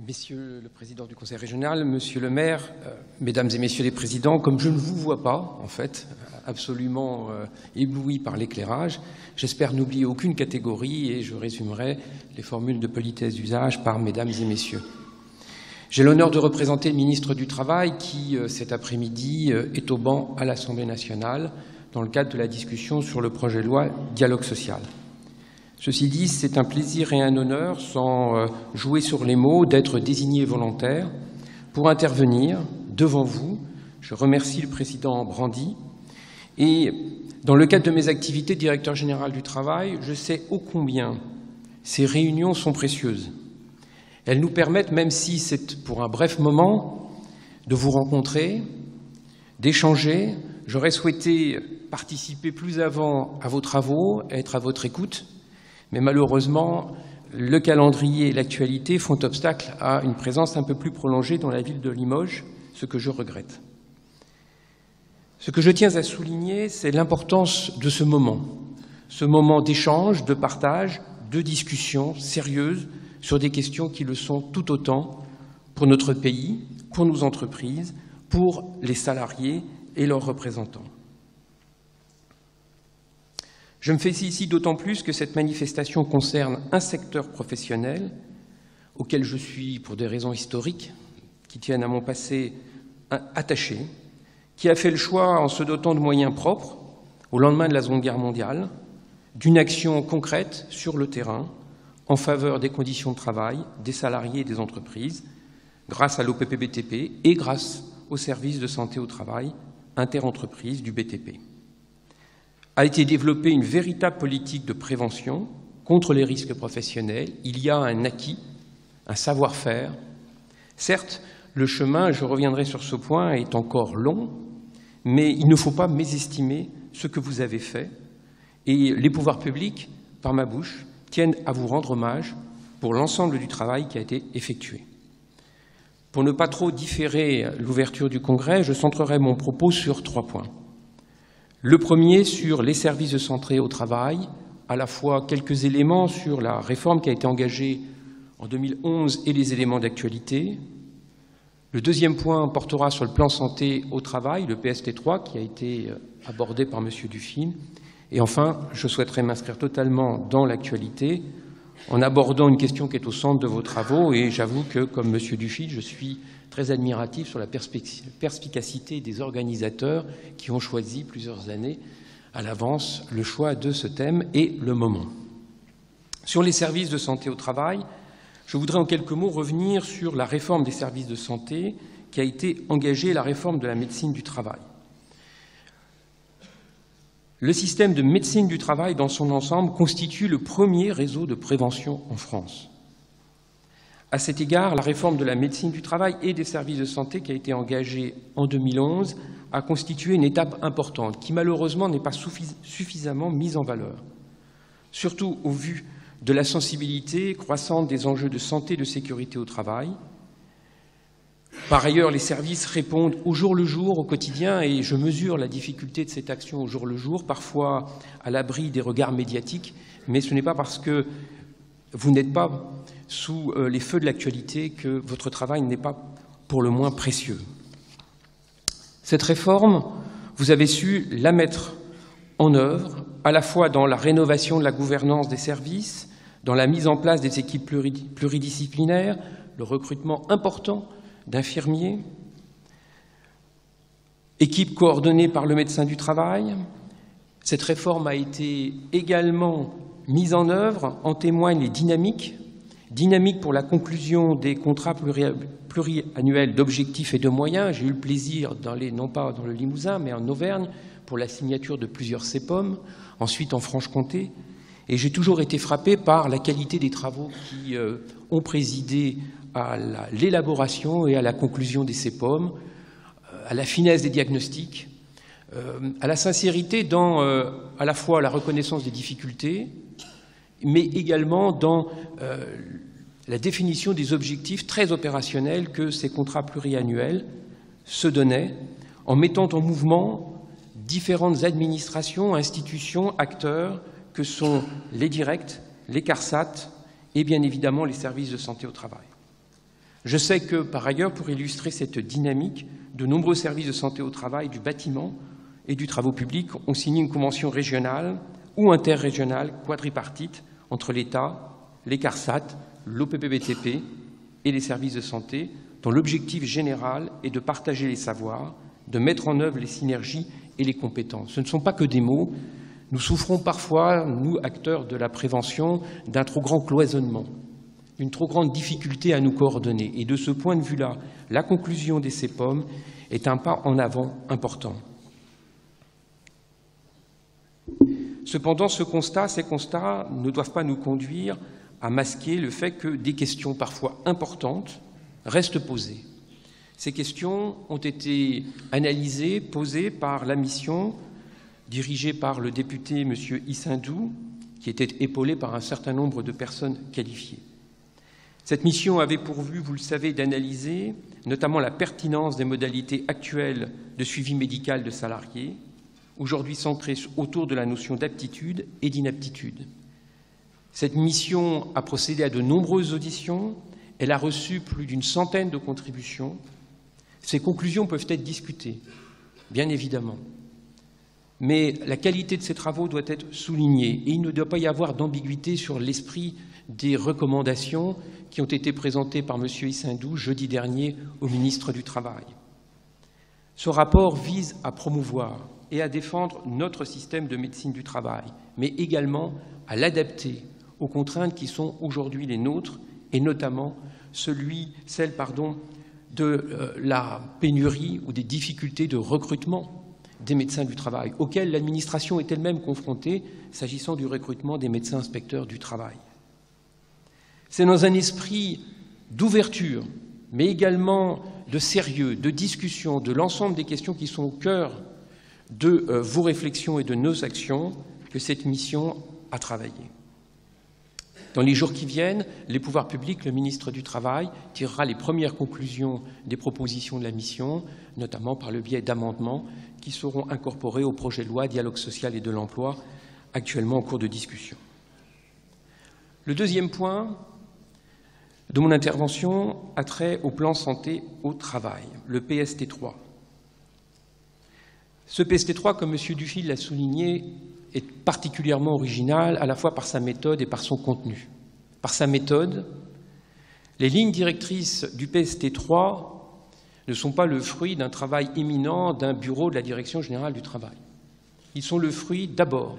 Monsieur le Président du Conseil régional, Monsieur le maire, Mesdames et Messieurs les Présidents, comme je ne vous vois pas, en fait, absolument ébloui par l'éclairage, j'espère n'oublier aucune catégorie et je résumerai les formules de politesse d'usage par Mesdames et Messieurs. J'ai l'honneur de représenter le ministre du Travail qui, cet après-midi, est au banc à l'Assemblée nationale dans le cadre de la discussion sur le projet de loi Dialogue social. Ceci dit, c'est un plaisir et un honneur, sans jouer sur les mots, d'être désigné volontaire pour intervenir devant vous. Je remercie le président Brandy. Et dans le cadre de mes activités de directeur général du travail, je sais ô combien ces réunions sont précieuses. Elles nous permettent, même si c'est pour un bref moment, de vous rencontrer, d'échanger. J'aurais souhaité participer plus avant à vos travaux, être à votre écoute. Mais malheureusement, le calendrier et l'actualité font obstacle à une présence un peu plus prolongée dans la ville de Limoges, ce que je regrette. Ce que je tiens à souligner, c'est l'importance de ce moment d'échange, de partage, de discussion sérieuse sur des questions qui le sont tout autant pour notre pays, pour nos entreprises, pour les salariés et leurs représentants. Je me félicite ici d'autant plus que cette manifestation concerne un secteur professionnel auquel je suis, pour des raisons historiques qui tiennent à mon passé, attaché, qui a fait le choix, en se dotant de moyens propres, au lendemain de la Seconde Guerre mondiale, d'une action concrète sur le terrain en faveur des conditions de travail des salariés et des entreprises, grâce à l'OPP-BTP et grâce au service de santé au travail interentreprises du BTP. A été développée une véritable politique de prévention contre les risques professionnels. Il y a un acquis, un savoir-faire. Certes, le chemin, je reviendrai sur ce point, est encore long, mais il ne faut pas mésestimer ce que vous avez fait. Et les pouvoirs publics, par ma bouche, tiennent à vous rendre hommage pour l'ensemble du travail qui a été effectué. Pour ne pas trop différer l'ouverture du Congrès, je centrerai mon propos sur 3 points. Le premier sur les services de santé au travail, à la fois quelques éléments sur la réforme qui a été engagée en 2011 et les éléments d'actualité. Le deuxième point portera sur le plan santé au travail, le PST3, qui a été abordé par M. Dufin. Et enfin, je souhaiterais m'inscrire totalement dans l'actualité en abordant une question qui est au centre de vos travaux. Et j'avoue que, comme M. Dufin, je suis très admiratif sur la perspicacité des organisateurs qui ont choisi plusieurs années à l'avance le choix de ce thème et le moment. Sur les services de santé au travail, je voudrais en quelques mots revenir sur la réforme des services de santé qui a été engagée, la réforme de la médecine du travail. Le système de médecine du travail dans son ensemble constitue le premier réseau de prévention en France. À cet égard, la réforme de la médecine du travail et des services de santé qui a été engagée en 2011 a constitué une étape importante qui malheureusement n'est pas suffisamment mise en valeur, surtout au vu de la sensibilité croissante des enjeux de santé et de sécurité au travail. Par ailleurs, les services répondent au jour le jour, au quotidien, et je mesure la difficulté de cette action au jour le jour, parfois à l'abri des regards médiatiques, mais ce n'est pas parce que vous n'êtes pas sous les feux de l'actualité que votre travail n'est pas pour le moins précieux. Cette réforme, vous avez su la mettre en œuvre, à la fois dans la rénovation de la gouvernance des services, dans la mise en place des équipes pluridisciplinaires, le recrutement important d'infirmiers, équipe coordonnée par le médecin du travail. Cette réforme a été également mise en œuvre, en témoignent les dynamiques pour la conclusion des contrats pluriannuels d'objectifs et de moyens. J'ai eu le plaisir d'aller, non pas dans le Limousin, mais en Auvergne, pour la signature de plusieurs CEPOM, ensuite en Franche-Comté. Et j'ai toujours été frappé par la qualité des travaux qui ont présidé à l'élaboration et à la conclusion des CEPOM, à la finesse des diagnostics, à la sincérité dans à la fois la reconnaissance des difficultés, mais également dans la définition des objectifs très opérationnels que ces contrats pluriannuels se donnaient, en mettant en mouvement différentes administrations, institutions, acteurs, que sont les directs, les CARSAT et bien évidemment les services de santé au travail. Je sais que, par ailleurs, pour illustrer cette dynamique, de nombreux services de santé au travail, du bâtiment et du travaux publics ont signé une convention régionale ou interrégionale quadripartite entre l'État, les CARSAT, l'OPPBTP et les services de santé, dont l'objectif général est de partager les savoirs, de mettre en œuvre les synergies et les compétences. Ce ne sont pas que des mots. Nous souffrons parfois, nous, acteurs de la prévention, d'un trop grand cloisonnement, une trop grande difficulté à nous coordonner. Et de ce point de vue-là, la conclusion des CEPOM est un pas en avant important. Cependant, ces constats ne doivent pas nous conduire à masquer le fait que des questions parfois importantes restent posées. Ces questions ont été analysées, posées par la mission dirigée par le député M. Issindou, qui était épaulé par un certain nombre de personnes qualifiées. Cette mission avait pour but, vous le savez, d'analyser notamment la pertinence des modalités actuelles de suivi médical de salariés, aujourd'hui centrées autour de la notion d'aptitude et d'inaptitude. Cette mission a procédé à de nombreuses auditions, elle a reçu plus d'une centaine de contributions. Ces conclusions peuvent être discutées, bien évidemment. Mais la qualité de ces travaux doit être soulignée et il ne doit pas y avoir d'ambiguïté sur l'esprit des recommandations qui ont été présentées par M. Issindou jeudi dernier au ministre du Travail. Ce rapport vise à promouvoir et à défendre notre système de médecine du travail, mais également à l'adapter aux contraintes qui sont aujourd'hui les nôtres, et notamment celle de la pénurie ou des difficultés de recrutement des médecins du travail, auxquelles l'administration est elle-même confrontée s'agissant du recrutement des médecins inspecteurs du travail. C'est dans un esprit d'ouverture, mais également de sérieux, de discussion, de l'ensemble des questions qui sont au cœur de vos réflexions et de nos actions que cette mission a travaillé. Dans les jours qui viennent, les pouvoirs publics, le ministre du Travail tirera les premières conclusions des propositions de la mission, notamment par le biais d'amendements qui seront incorporés au projet de loi Dialogue social et de l'emploi, actuellement en cours de discussion. Le deuxième point de mon intervention a trait au plan santé au travail, le PST3. Ce PST3, comme M. Dufil l'a souligné, est particulièrement original à la fois par sa méthode et par son contenu. Par sa méthode, les lignes directrices du PST3 ne sont pas le fruit d'un travail éminent d'un bureau de la Direction générale du travail. Ils sont le fruit d'abord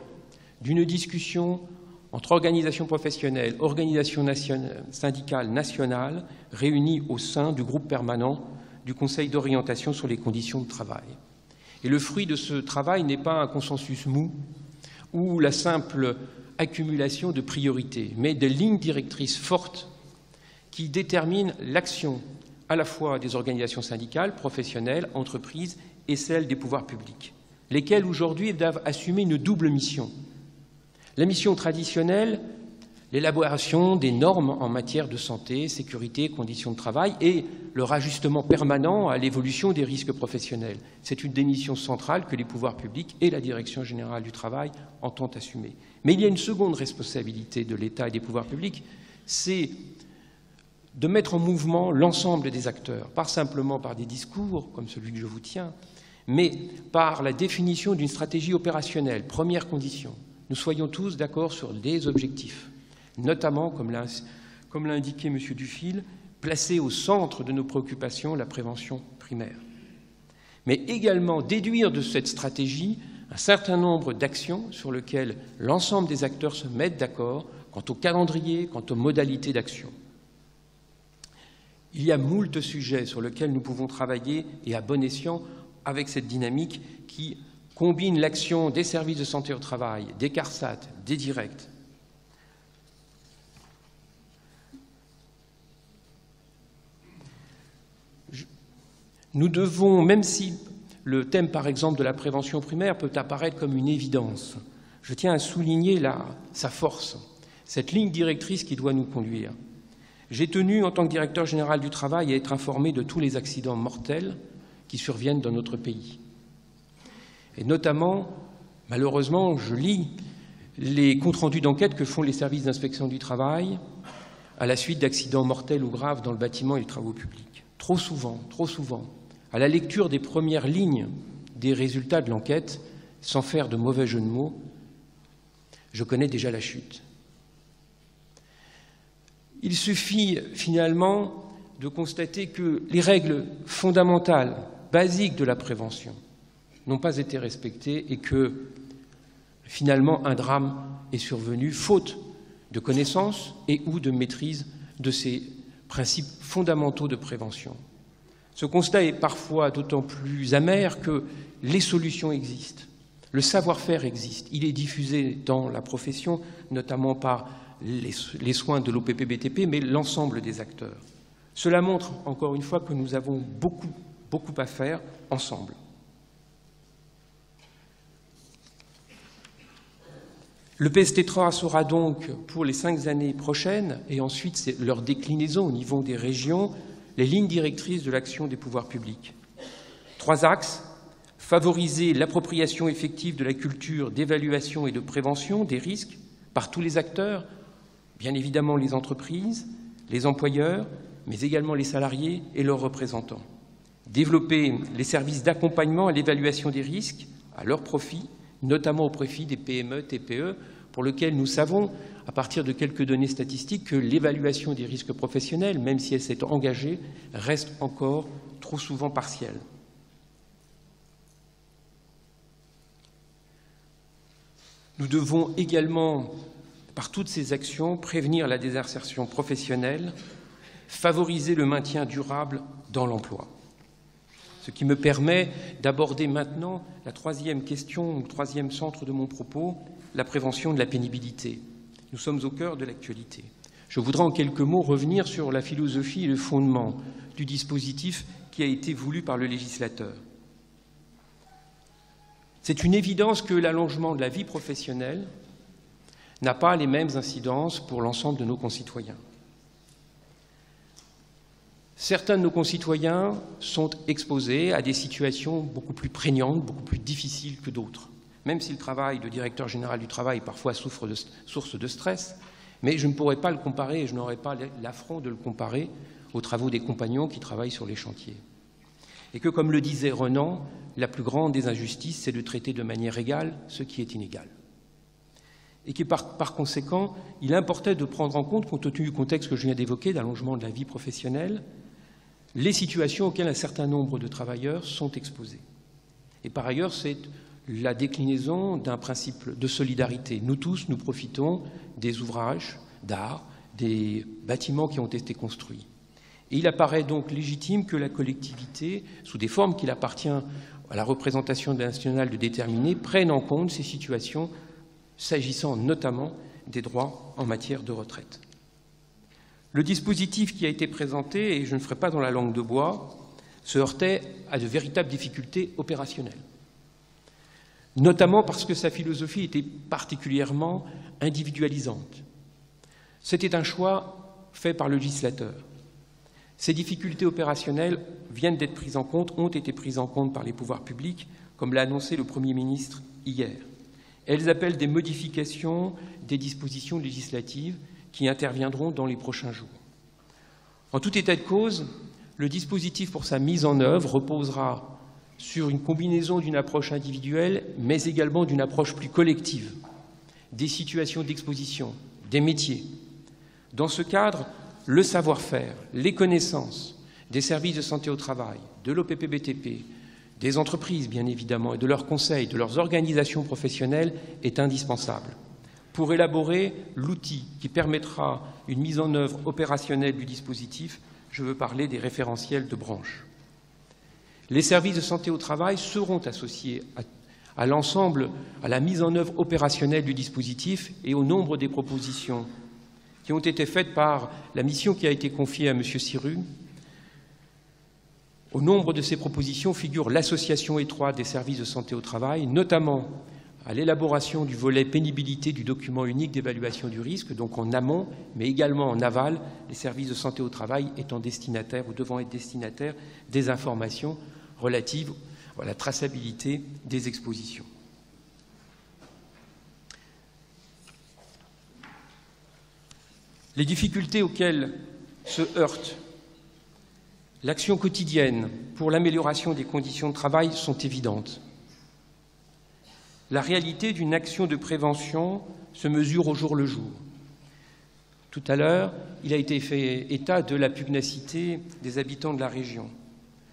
d'une discussion entre organisations professionnelles, organisations syndicales nationales réunies au sein du groupe permanent du Conseil d'orientation sur les conditions de travail. Et le fruit de ce travail n'est pas un consensus mou ou la simple accumulation de priorités, mais des lignes directrices fortes qui déterminent l'action à la fois des organisations syndicales, professionnelles, entreprises et celles des pouvoirs publics, lesquelles aujourd'hui doivent assumer une double mission. La mission traditionnelle, l'élaboration des normes en matière de santé, sécurité, conditions de travail et le rajustement permanent à l'évolution des risques professionnels. C'est une des missions centrales que les pouvoirs publics et la Direction générale du travail entendent assumer. Mais il y a une seconde responsabilité de l'État et des pouvoirs publics, c'est de mettre en mouvement l'ensemble des acteurs, pas simplement par des discours comme celui que je vous tiens, mais par la définition d'une stratégie opérationnelle. Première condition, nous soyons tous d'accord sur des objectifs, notamment, comme l'a indiqué M. Dufil, placer au centre de nos préoccupations la prévention primaire. Mais également déduire de cette stratégie un certain nombre d'actions sur lesquelles l'ensemble des acteurs se mettent d'accord quant au calendrier, quant aux modalités d'action. Il y a moult sujets sur lesquels nous pouvons travailler et à bon escient avec cette dynamique qui combine l'action des services de santé au travail, des CARSAT, des directs. Nous devons, même si le thème, par exemple, de la prévention primaire peut apparaître comme une évidence, je tiens à souligner sa force, cette ligne directrice qui doit nous conduire. J'ai tenu, en tant que directeur général du travail, à être informé de tous les accidents mortels qui surviennent dans notre pays. Et notamment, malheureusement, je lis les comptes rendus d'enquête que font les services d'inspection du travail à la suite d'accidents mortels ou graves dans le bâtiment et les travaux publics. Trop souvent, à la lecture des premières lignes des résultats de l'enquête, sans faire de mauvais jeu de mots, je connais déjà la chute. Il suffit finalement de constater que les règles fondamentales, basiques de la prévention n'ont pas été respectées et que finalement un drame est survenu faute de connaissance et ou de maîtrise de ces principes fondamentaux de prévention. Ce constat est parfois d'autant plus amer que les solutions existent, le savoir-faire existe, il est diffusé dans la profession, notamment par les soins de l'OPP-BTP, mais l'ensemble des acteurs. Cela montre, encore une fois, que nous avons beaucoup à faire ensemble. Le PST3 sera donc, pour les 5 années prochaines, et ensuite leur déclinaison au niveau des régions, les lignes directrices de l'action des pouvoirs publics. 3 axes: favoriser l'appropriation effective de la culture d'évaluation et de prévention des risques par tous les acteurs, bien évidemment les entreprises, les employeurs, mais également les salariés et leurs représentants. Développer les services d'accompagnement à l'évaluation des risques à leur profit, notamment au profit des PME, TPE, pour lesquels nous savons, à partir de quelques données statistiques, que l'évaluation des risques professionnels, même si elle s'est engagée, reste encore trop souvent partielle. Nous devons également, par toutes ces actions, prévenir la désinsertion professionnelle, favoriser le maintien durable dans l'emploi. Ce qui me permet d'aborder maintenant la 3e question, le 3e centre de mon propos, la prévention de la pénibilité. Nous sommes au cœur de l'actualité. Je voudrais en quelques mots revenir sur la philosophie et le fondement du dispositif qui a été voulu par le législateur. C'est une évidence que l'allongement de la vie professionnelle n'a pas les mêmes incidences pour l'ensemble de nos concitoyens. Certains de nos concitoyens sont exposés à des situations beaucoup plus prégnantes, beaucoup plus difficiles que d'autres, même si le travail de directeur général du travail parfois source de stress, mais je ne pourrais pas le comparer et je n'aurais pas l'affront de le comparer aux travaux des compagnons qui travaillent sur les chantiers. Et que, comme le disait Renan, la plus grande des injustices, c'est de traiter de manière égale ce qui est inégal. Et que par conséquent, il importait de prendre en compte, compte tenu du contexte que je viens d'évoquer, d'allongement de la vie professionnelle, les situations auxquelles un certain nombre de travailleurs sont exposés. Et par ailleurs, c'est la déclinaison d'un principe de solidarité. Nous tous, nous profitons des ouvrages d'art, des bâtiments qui ont été construits. Et il apparaît donc légitime que la collectivité, sous des formes qu'il appartient à la représentation nationale de déterminer, prenne en compte ces situations, s'agissant notamment des droits en matière de retraite. Le dispositif qui a été présenté, et je ne ferai pas dans la langue de bois, se heurtait à de véritables difficultés opérationnelles, notamment parce que sa philosophie était particulièrement individualisante. C'était un choix fait par le législateur. Ces difficultés opérationnelles viennent d'être prises en compte, ont été prises en compte par les pouvoirs publics, comme l'a annoncé le Premier ministre hier. Elles appellent des modifications des dispositions législatives qui interviendront dans les prochains jours. En tout état de cause, le dispositif pour sa mise en œuvre reposera sur une combinaison d'une approche individuelle, mais également d'une approche plus collective, des situations d'exposition, des métiers. Dans ce cadre, le savoir-faire, les connaissances des services de santé au travail, de l'OPP-BTP, des entreprises bien évidemment, et de leurs conseils, de leurs organisations professionnelles est indispensable pour élaborer l'outil qui permettra une mise en œuvre opérationnelle du dispositif. Je veux parler des référentiels de branche. Les services de santé au travail seront associés à l'ensemble, à la mise en œuvre opérationnelle du dispositif et au nombre des propositions qui ont été faites par la mission qui a été confiée à M. Siru. Au nombre de ces propositions figure l'association étroite des services de santé au travail, notamment à l'élaboration du volet pénibilité du document unique d'évaluation du risque, donc en amont, mais également en aval, les services de santé au travail étant destinataires ou devant être destinataires des informations relatives à la traçabilité des expositions. Les difficultés auxquelles se heurte l'action quotidienne pour l'amélioration des conditions de travail sont évidentes. La réalité d'une action de prévention se mesure au jour le jour. Tout à l'heure, il a été fait état de la pugnacité des habitants de la région.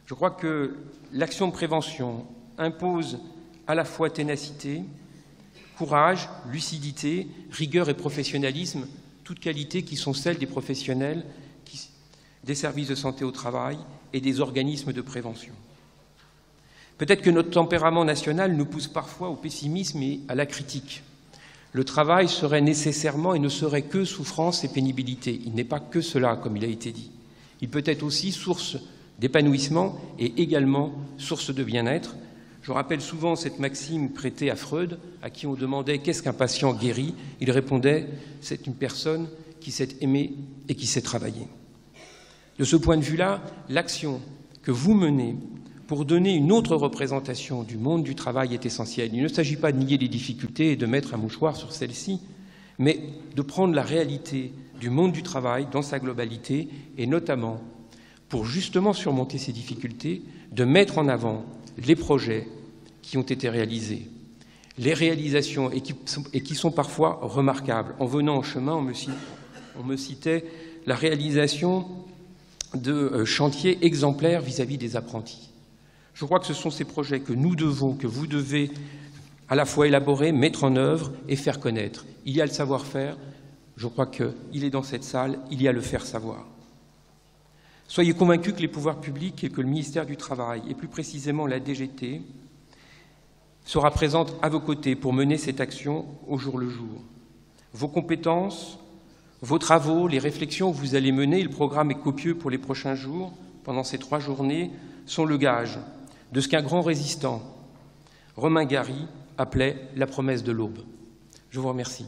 Je crois que l'action de prévention impose à la fois ténacité, courage, lucidité, rigueur et professionnalisme, toutes qualités qui sont celles des professionnels des services de santé au travail et des organismes de prévention. Peut-être que notre tempérament national nous pousse parfois au pessimisme et à la critique. Le travail serait nécessairement et ne serait que souffrance et pénibilité. Il n'est pas que cela, comme il a été dit. Il peut être aussi source d'épanouissement et également source de bien-être. Je rappelle souvent cette maxime prêtée à Freud, à qui on demandait « Qu'est-ce qu'un patient guéri ?» Il répondait « C'est une personne qui sait aimer et qui sait travailler. » De ce point de vue-là, l'action que vous menez pour donner une autre représentation du monde du travail est essentielle. Il ne s'agit pas de nier les difficultés et de mettre un mouchoir sur celles-ci, mais de prendre la réalité du monde du travail dans sa globalité et notamment, pour justement surmonter ces difficultés, de mettre en avant les projets qui ont été réalisés, les réalisations et qui sont parfois remarquables. En venant en chemin, on me citait la réalisation de chantiers exemplaires vis-à-vis des apprentis. Je crois que ce sont ces projets que vous devez à la fois élaborer, mettre en œuvre et faire connaître. Il y a le savoir-faire, je crois qu'il est dans cette salle, il y a le faire savoir. Soyez convaincus que les pouvoirs publics et que le ministère du Travail, et plus précisément la DGT, sera présente à vos côtés pour mener cette action au jour le jour. Vos compétences, vos travaux, les réflexions que vous allez mener, le programme est copieux pour les prochains jours, pendant ces 3 journées, sont le gage de ce qu'un grand résistant, Romain Gary, appelait la promesse de l'aube. Je vous remercie.